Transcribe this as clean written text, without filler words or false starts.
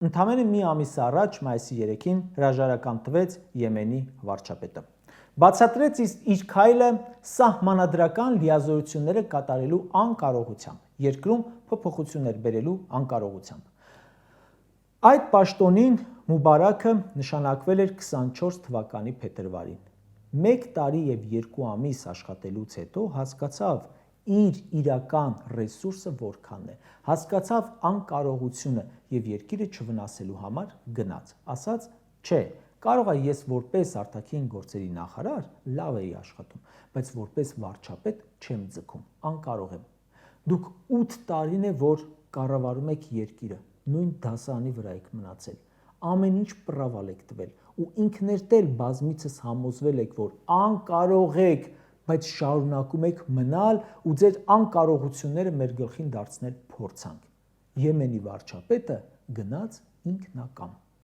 Ընդամենը մի ամիս առաջ մայիսի 3-ին հրաժարական տվեց Եմենի վարչապետը։ Բացատրեց իր քայլը սահմանադրական լիազորությունները կատարելու անկարողությամբ, երկրում փոփոխություններ բերելու անկարողությամբ։ Այդ պաշտոնին Մուբարաքը նշանակվել էր 24 թվականի փետրվարին։ 1 տարի եւ 2 ամիս աշխատելուց հետո հասկացավ իր իրական ռեսուրսը որքանն է, հասկացավ անկարողությունը եւ երկիրը չվնասելու համար գնաց, ասաց, չէ, կարող է ես որպես արտաքին գործերի նախարար լավ էի աշխատում, բայց որպես վարչապետ չեմ ձգում, անկարող եմ։ Դուք 8 տարին է, որ կառավարում եք երկիրը, նույն դասարանի վրա եք մնացել, ամեն ինչ պրավալ եք տվել ու ինքներդ էլ բազմիցս համոզվել եք, որ անկարող եք, բայց շարունակում եք մնալ ու ձեր անկարողությունները մեր գլխին դարձնել փորձանք։ Եմենի վարչապետը գնաց ինքնակամ։